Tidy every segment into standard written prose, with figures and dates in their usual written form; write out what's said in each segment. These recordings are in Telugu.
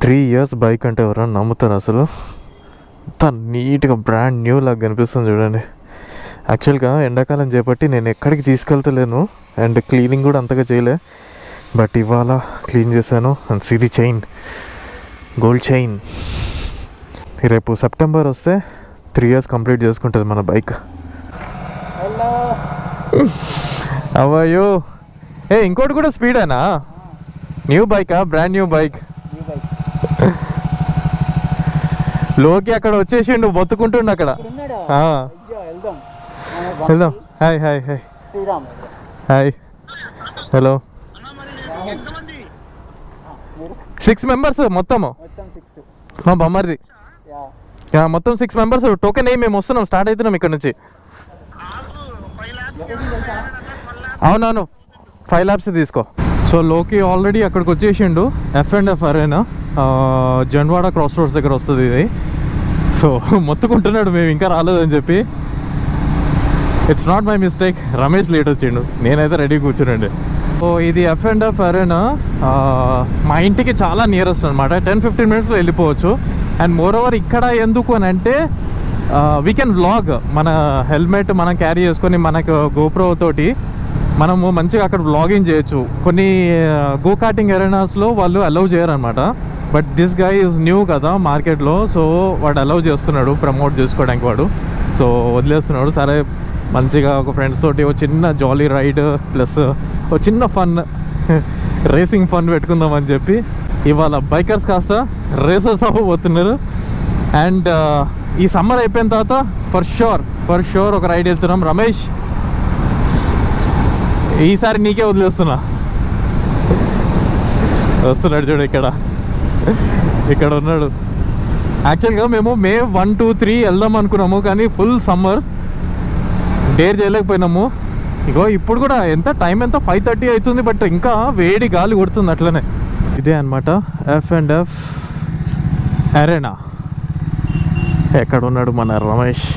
3 years బైక్ అంటే ఎవరైనా నమ్ముతారు? అసలు అంత నీట్గా బ్రాండ్ న్యూ లాగా కనిపిస్తుంది చూడండి. యాక్చువల్గా ఎండాకాలం చేపట్టి నేను ఎక్కడికి తీసుకెళ్తలేను అండ్ క్లీనింగ్ కూడా అంతగా చేయలే. బట్ ఇవాళ క్లీన్ చేశాను. అండ్ ఇది చైన్, గోల్డ్ చైన్. రేపు సెప్టెంబర్ వస్తే 3 years కంప్లీట్ చేసుకుంటుంది మన బైక్. అవయ్యో ఇంకోటి కూడా స్పీడేనా? న్యూ బైకా? Brand new bike. లోకి అక్కడ వచ్చేసిండు, బొత్తుకుంటుండు అక్కడ. వెళ్దాం. Hi hi hi hi. Hello. 6 members మొత్తము. మా బొమ్మరిది మొత్తం 6 members. టోకెన్ మేము వస్తున్నాం, స్టార్ట్ అవుతున్నాం ఇక్కడ నుంచి. అవునవును, 5 laps తీసుకో. సో లోకి ఆల్రెడీ అక్కడికి వచ్చేసిండు. F&F arena, Janwada cross roads దగ్గర వస్తుంది ఇది. సో మొత్తుకుంటున్నాడు మేము ఇంకా రాలేదని చెప్పి. It's not my mistake, Ramesh late వచ్చిండు, నేనైతే రెడీ కూర్చునండి. సో ఇది F&F అరేనా మా ఇంటికి చాలా నియరెస్ట్ అనమాట. 10-15 minutesలో వెళ్ళిపోవచ్చు. అండ్ మోర్ ఓవర్ ఇక్కడ ఎందుకు అని అంటే వీ కెన్ వ్లాగ్. మన హెల్మెట్ మనం క్యారీ చేసుకొని మనకు గోప్రో తోటి మనము మంచిగా అక్కడ వ్లాగింగ్ చేయొచ్చు. కొన్ని గో కార్టింగ్ ఎరేనాస్లో వాళ్ళు అలౌ చేయరు అనమాట. But this guy is new కదా మార్కెట్లో, సో వాడు అలౌ చేస్తున్నాడు ప్రమోట్ చేసుకోవడానికి. వాడు సో వదిలేస్తున్నాడు. సరే మంచిగా ఒక ఫ్రెండ్స్ తోటి ఒక చిన్న జాలీ రైడ్ ప్లస్ ఒక చిన్న ఫన్, రేసింగ్ ఫన్ పెట్టుకుందామని చెప్పి ఇవాళ బైకర్స్ కాస్త రేసర్స్ అవ్వబోతున్నారు. అండ్ ఈ సమ్మర్ అయిపోయిన తర్వాత ఫర్ షూర్ ఒక రైడ్ వెళ్తున్నాం. రమేష్ ఈసారి నీకే వదిలేస్తున్నా. వస్తున్నాడు చూడు, ఇక్కడ ఉన్నాడు. యాక్చువల్గా మేము మే 1, 2, 3 వెళ్దాం అనుకున్నాము, కానీ ఫుల్ సమ్మర్ డేర్ చేయలేకపోయినాము. ఇగో ఇప్పుడు కూడా టైం ఎంత 5:30 అవుతుంది, బట్ ఇంకా వేడి గాలి కొడుతుంది అట్లనే. ఇదే అనమాట F&F అరేనా. ఎక్కడ ఉన్నాడు మన రమేష్?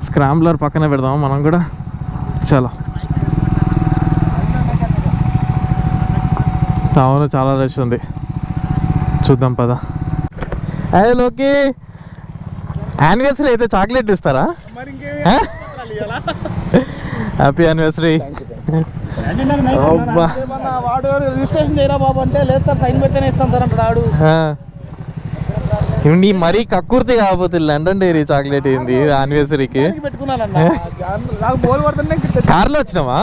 స్క్రాంబ్లర్ పక్కనే పెడదాము మనం కూడా. చాలా అవును, చాలా రష్ ఉంది. చూద్దాం పద. లోకి యానివర్సరీ అయితే చాక్లెట్ ఇస్తారా? Happy anniversary. నీ మరీ కక్కుర్తి కాకపోతే లండన్ డైరీ చాక్లెట్ ఏంది యానివర్సరీకి? కార్లో వచ్చినావా?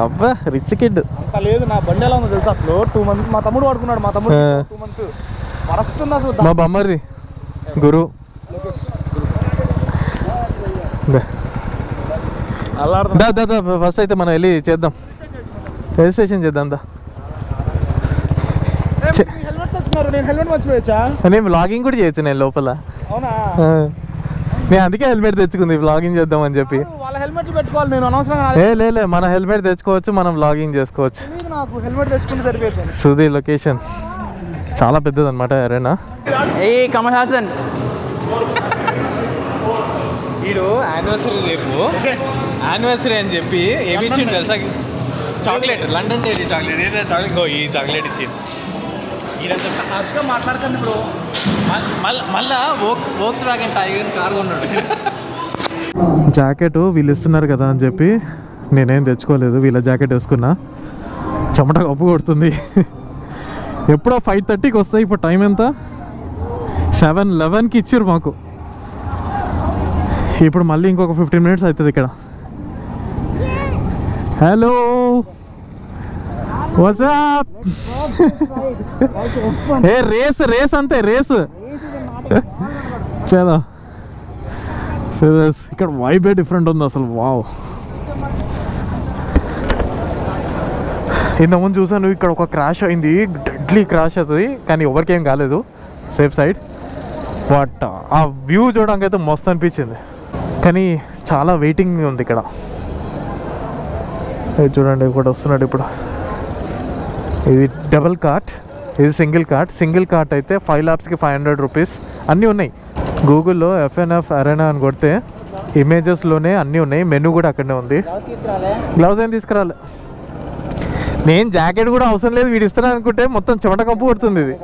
అబ్బా రిచ్ కిడ్. లేదు, నా బండి ఎలా ఉందో తెలుసు అసలు. 2 months మా తమ్ముడు వాడుకున్నాడు. మా తమ్ముడు 2 months వరస్తుంది అసలు. మా బొమ్మరిది గురు. ఫస్ట్ అయితే మనం వెళ్ళి చేద్దాం, రిజిస్ట్రేషన్ చేద్దాం. నేను వ్లాగింగ్ కూడా చేయొచ్చు నేను లోపల. నేను అందుకే హెల్మెట్ తెచ్చుకుంది, వ్లాగింగ్ చేద్దాం అని చెప్పి. లే మన హెల్మెట్ తెచ్చుకోవచ్చు, మనం వ్లాగింగ్ చేసుకోవచ్చు. సుధీ లొకేషన్ చాలా పెద్దది అనమాట అరేనా. కమల్ హాసన్ వీడు యానివర్సరీ రేపు యానివర్సరీ అని చెప్పి ఏమి ఇచ్చిండు తెలుసా? Chocolate, London dairy chocolate. ఏదైనా చాక్లెట్, ఈ చాక్లెట్ ఇచ్చిండు. ఇదంతా హార్ష్గా మాట్లాడుతుంది. ఇప్పుడు మళ్ళా వోక్స్ వ్యాగన్ టైగర్ కారు కొన్నాడు. జాకెట్ వీళ్ళు ఇస్తున్నారు కదా అని చెప్పి నేనేం తెచ్చుకోలేదు. వీళ్ళ జాకెట్ వేసుకున్నా, చెమట కప్పు కొడుతుంది. ఎప్పుడో 5:30కి వస్తాయి. ఇప్పుడు టైం ఎంత? 7:11కి ఇచ్చారు మాకు. ఇప్పుడు మళ్ళీ ఇంకొక 15 minutes అవుతుంది ఇక్కడ. Hello, WhatsApp? రేస్ అంతే, రేస్. చాలా ఇక్కడ వైబే డిఫరెంట్ ఉంది అసలు. వావ్, ఇంతకుముందు చూసాను ఇక్కడ ఒక క్రాష్ అయింది, డెడ్లీ క్రాష్ అవుతుంది, కానీ ఎవరికేం కాలేదు, సేఫ్ సైడ్. బట్ ఆ వ్యూ చూడడానికి అయితే మస్తు అనిపించింది, కానీ చాలా వెయిటింగ్ ఉంది ఇక్కడ. చూడండి ఇక్కడ వస్తున్నాడు ఇప్పుడు. ఇది డబుల్ కార్ట్, ఇది సింగిల్ కార్ట్ అయితే 5 lapsకి 500 rupees. అన్నీ ఉన్నాయి. గూగుల్లో F&F అరేనా అని కొడితే ఇమేజెస్లోనే అన్నీ ఉన్నాయి. మెనూ కూడా అక్కడనే ఉంది. గ్లౌజ్ ఏం తీసుకురాలే. నేను జాకెట్ కూడా అవసరం లేదు వీడు ఇస్తాను అనుకుంటే మొత్తం చెమట కప్పు కొడుతుంది ఇది.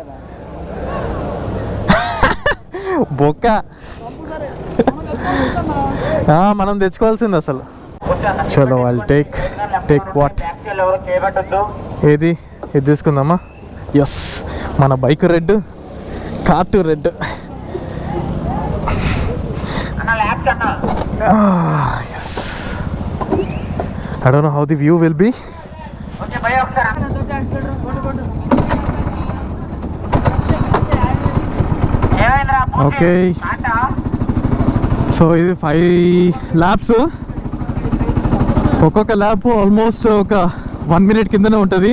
బొక్క మనం తెచ్చుకోవాల్సింది అసలు. చలో వాళ్ళు టేక్ వాట్ ఏది ఇది తీసుకుందామా. ఎస్ మన bike red, kart red. Yes I don't know how the view will be. Okay so ఇది 5 ల్యాప్స్. ఒక్కొక్క ల్యాప్ ఆల్మోస్ట్ ఒక 1 minute కిందనే ఉంటుంది.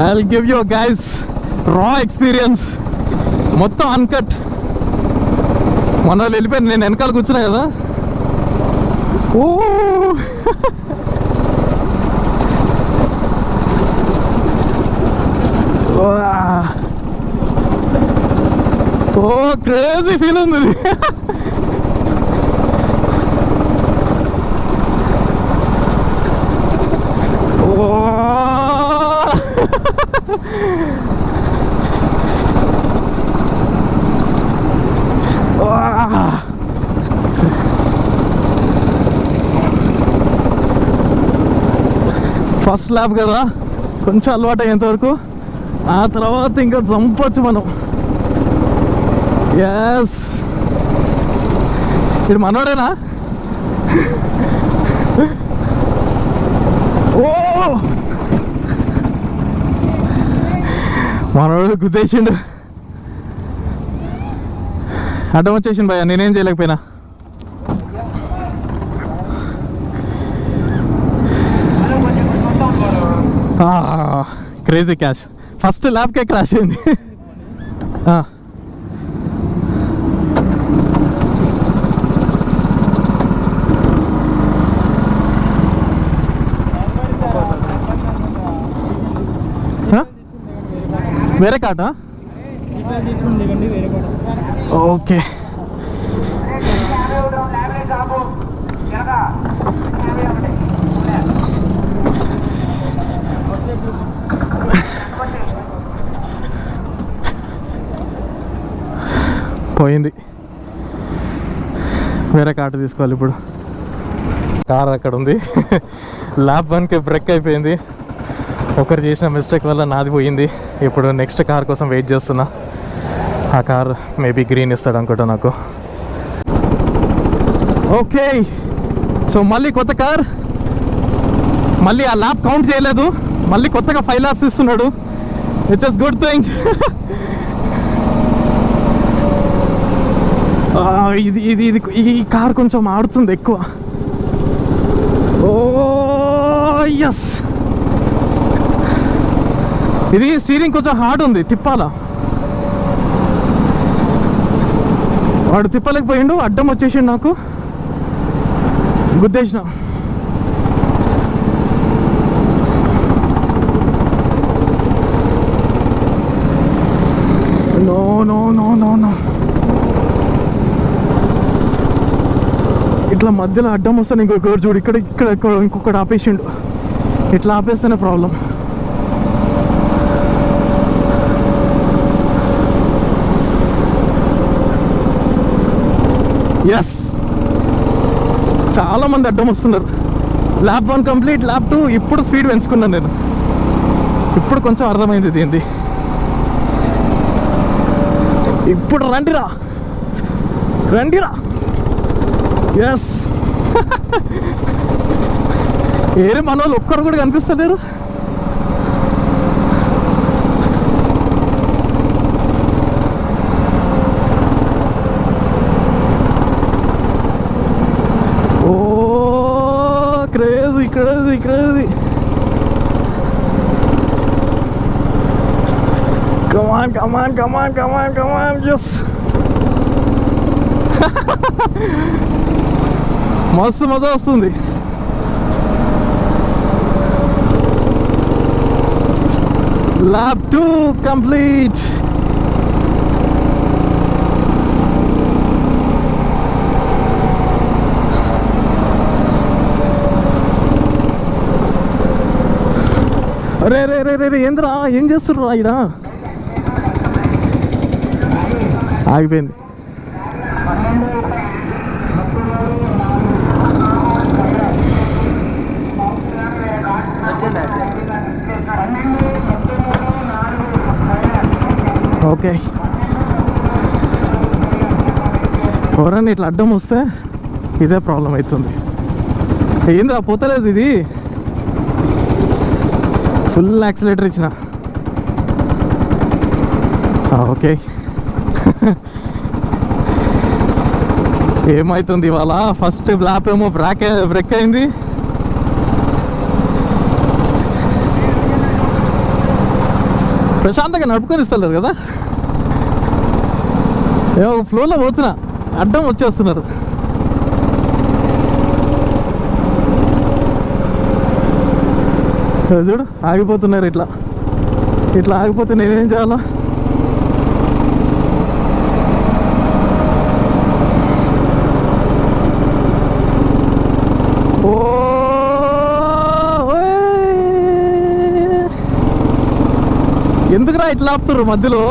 I will give you guys రా ఎక్స్పీరియన్స్, మొత్తం అన్కట్. మొన్న వాళ్ళు వెళ్ళిపోయాను, నేను వెనకాల కూర్చున్నా కదా. ఓ ఓ క్రేజీ ఫీల్ ఉంది. ఫస్ట్ ల్యాబ్ కదా, కొంచెం అలవాటు అయ్యేంత వరకు, ఆ తర్వాత ఇంకా చంపొచ్చు మనం. ఎస్ ఇది మనోడేనా? ఓ మనోడు గుద్దేసిండు, అడ్డం వచ్చేసిండు భయ్యా, నేనేం చేయలేకపోయినా. Crazy cash. ఫస్ట్ ల్యాబ్కే క్రాష్ అయింది. వేరే కాటా? ఓకే పోయింది, వేరే కార్డు తీసుకోవాలి ఇప్పుడు. కార్ అక్కడ ఉంది. ల్యాబ్ 1కి బ్రేక్ అయిపోయింది, ఒకరు చేసిన మిస్టేక్ వల్ల నాది పోయింది. ఇప్పుడు నెక్స్ట్ కార్ కోసం వెయిట్ చేస్తున్నా. ఆ కార్ మేబీ గ్రీన్ ఇస్తాడు అనుకుంటా నాకు. ఓకే సో మళ్ళీ కొత్త కార్, మళ్ళీ ఆ ల్యాబ్ కౌంట్ చేయలేదు, మళ్ళీ కొత్తగా 5 ల్యాబ్స్ ఇస్తున్నాడు, విచ్ ఇస్ గుడ్ థింగ్. ఇది ఇది ఇది ఈ కార్ కొంచెం ఆడుతుంది ఎక్కువ. ఓ ఎస్, ఇది స్టీరింగ్ కొంచెం హార్డ్ ఉంది, తిప్పాలా. వాడు తిప్పలేకపోయిండు, అడ్డం వచ్చేసిండు, నాకు గుద్దేసిన. No no no no no, ఇట్లా మధ్యలో అడ్డం వస్తాను. ఇంకొకరు చూడు, ఇక్కడ ఇక్కడ ఇంకొకటి ఆపేసిండు. ఇట్లా ఆపేస్తేనే ప్రాబ్లం. ఎస్, చాలా మంది అడ్డం వస్తున్నారు. ల్యాబ్ 1 కంప్లీట్, ల్యాబ్ 2 ఇప్పుడు స్పీడ్ పెంచుకున్నాను నేను. ఇప్పుడు కొంచెం అర్థమైంది దీనిది. ఇప్పుడు రండిరా రండిరా. ఎస్, ఏరే మన వాళ్ళు ఒక్కరు కూడా కనిపిస్తలేరు. Oh crazy crazy crazy. Come on, come on, come on, come on, come on, yes. మస్తు మజా వస్తుంది. Lab 2 complete. రే రే రే రే రే ఏంద్రా ఏం చేస్తుర్రా ఈడ ఆగిపోయింది ఓకే ఎవరన్నా ఇట్లా అడ్డం వస్తే ఇదే ప్రాబ్లం అవుతుంది ఏంద్రా పోతలేదు ఇది ఫుల్ యాక్సిలేటర్ ఇచ్చిన ఓకే ఏమవుతుంది ఇవాళ ఫస్ట్ ల్యాప్ ఏమో బ్రేక్ అయింది ప్రశాంతంగా నడుపుకొని ఇస్తలేరు కదా ఏమో ఫ్లోలో పోతున్నా అడ్డం వచ్చేస్తున్నారు చూడు ఆగిపోతున్నారు ఇట్లా ఇట్లా ఆగిపోతే నేనేం చేయాలా ఓ ఎందుకురా ఇట్లా ఆపుతుర్రు మధ్యలో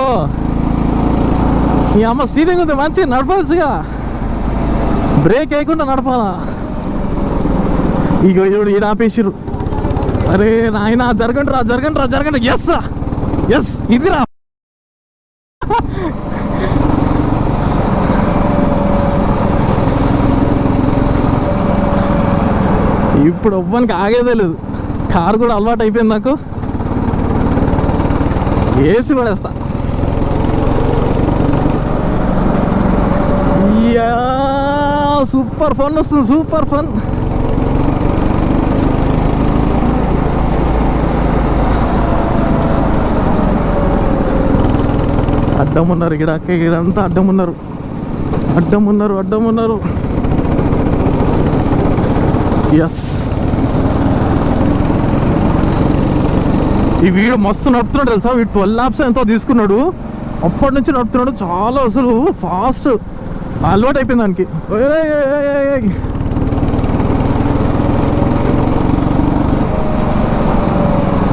ఈ అమ్మ స్టీరింగ్ ఉంది మంచిగా నడపవచ్చుగా బ్రేక్ వేయకుండా నడపాలా ఇగో ఈడు ఈడ ఆపేసిర్రు అరే నాయన జరగండి రా జరగండి రా జరగండి ఎస్ రా ఎస్ ఇది రా ఇప్పుడు ఒవ్వనికి ఆగేదే లేదు కారు కూడా అలవాటు అయిపోయింది నాకు ఏసి పడేస్తా సూపర్ ఫన్ వస్తుంది సూపర్ ఫన్ అడ్డం ఉన్నారు ఇక్కడంతా అడ్డం ఉన్నారు ఎస్ ఈ వీడు మస్తు నడుపుతున్నాడు తెలుసా వీడు 12 laps ఎంతో తీసుకున్నాడు అప్పటి నుంచి నడుపుతున్నాడు చాలా అసలు ఫాస్ట్ అలవాటు అయిపోయింది దానికి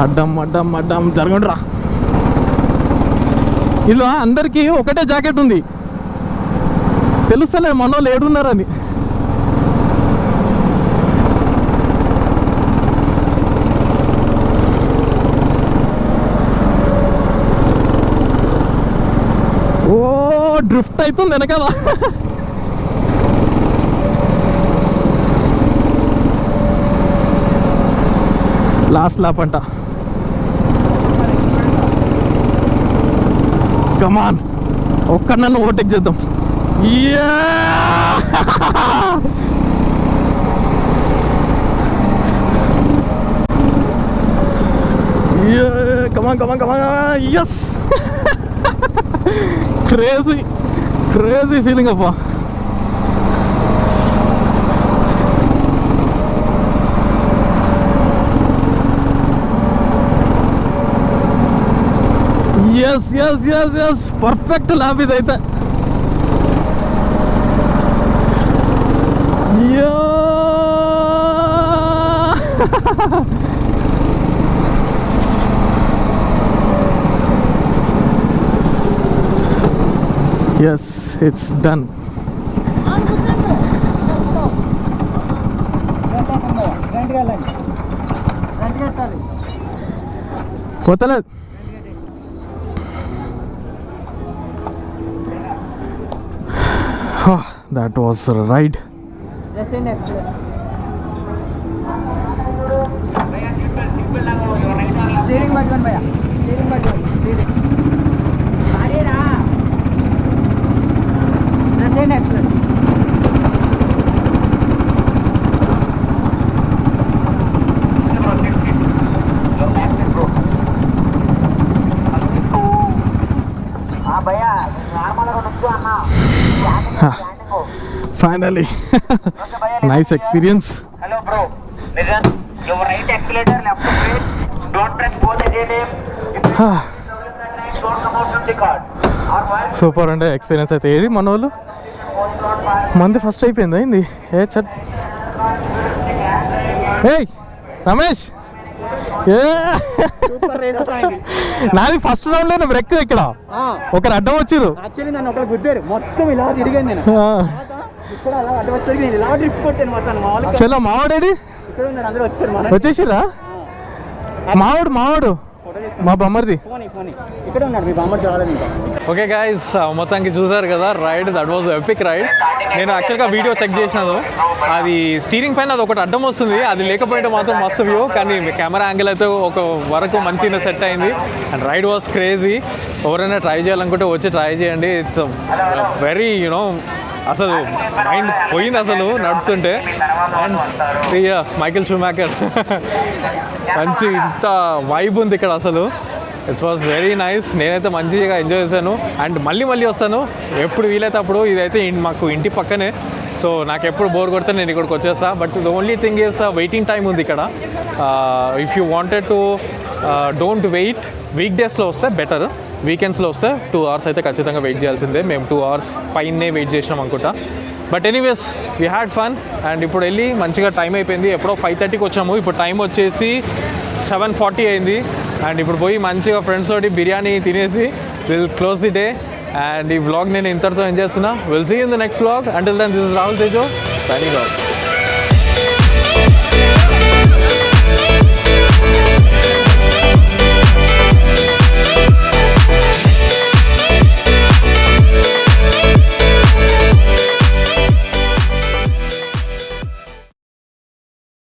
అడ్డం జరగండి రా ఇలా అందరికీ ఒకటే జాకెట్ ఉంది తెలుస్తలే మనోళ్ళు ఏడున్నారని ఓ డ్రిఫ్ట్ అవుతుంది వెనకాల లాస్ట్ ల్యాప్ అంట కమాన్ ఒక్క నన్ను ఓవర్టేక్ చేద్దాం కమాన్ ఎస్ క్రేజీ ఫీలింగ్ అబ్బా ఎస్ పర్ఫెక్ట్ ల్యాబ్ ఇదైతే ఎస్ ఇట్స్ డన్ పోతలేదు that was a ride Steering button bhaiya. Steering button. Steering. Gaadi ra. Press and accelerate. Finally, nice experience. Hello, bro. Listen, your right accelerator, left to brake. Don't press both again. Don't come out from the car. Super అంటే ఎక్స్పీరియన్స్ అయితే ఏది మన వాళ్ళు మంది ఫస్ట్ అయిపోయింది అయింది ఏ చట్ ఏయ్ రమేష్ సూపర్ రేస్ అసలు. నాది ఫస్ట్ రౌండ్ లో బ్రెక్ ఇక్కడ ఒకరు అడ్డం వచ్చిర్రు. యాక్చువల్లీ నన్ను ఒకరు గుద్దారు, మొత్తం ఇలా తిరిగాను నేను. ఇక్కడ అలా అడ్డు వచ్చేసరికి నేను ఇలా డ్రిఫ్ట్ కొట్టాను మొత్తం. మామూలుగా చలో మావాడేడి ఇక్కడ ఉన్నారు అందరూ వచ్చారు. మన వచ్చేసిర్రా? మావాడు మా బొమ్మర్ది. పోనీ ఇక్కడ ఉన్నాడు మీ బామ్మ చాలని. ఇంకా ఓకే గైస్, మొత్తానికి చూసారు కదా ride. That was epic ride. నేను యాక్చువల్గా వీడియో చెక్ చేసినాను, అది స్టీరింగ్ పైన అది ఒకటి అడ్డం వస్తుంది, అది లేకపోతే మాత్రం మస్తు వ్యూ. కానీ కెమెరా యాంగిల్ అయితే ఒక వరకు మంచిగా సెట్ అయింది. And ride was crazy. ఎవరైనా ట్రై చేయాలనుకుంటే వచ్చి ట్రై చేయండి. ఇట్స్ వెరీ యూనో అసలు మైండ్ పోయింది అసలు నడుపుతుంటే. అండ్ మైకేల్ షూమాకర్ మంచి ఇంత వైబ్ ఉంది ఇక్కడ అసలు. It's was very nice. నేనైతే మంచిగా ఎంజాయ్ చేశాను. అండ్ మళ్ళీ వస్తాను ఎప్పుడు వీలైతే అప్పుడు. ఇదైతే మాకు ఇంటి పక్కనే, సో నాకు ఎప్పుడు బోర్ కొడితే నేను ఇక్కడికి వచ్చేస్తా. But the only thing is waiting time ఉంది ఇక్కడ. If you wanted to don't wait, week డేస్లో వస్తే బెటర్. వీకెండ్స్లో వస్తే 2 hours అయితే ఖచ్చితంగా వెయిట్ చేయాల్సిందే. మేము 2 hours పైనే వెయిట్ చేసినాం అనుకుంటా. But anyways we had fun. And ఇప్పుడు వెళ్ళి మంచిగా టైం అయిపోయింది, ఎప్పుడో 5:30కి వచ్చాము. ఇప్పుడు టైం వచ్చేసి 7:40 అయింది. అండ్ ఇప్పుడు పోయి మంచిగా ఫ్రెండ్స్ తోటి బిర్యానీ తినేసి will close the day. And ఈ వ్లాగ్ నేను ఇంతటితో ఎంజాయ్ చేస్తున్నా. Will see in the next vlog. Until then this is Rahul Tejo signing of.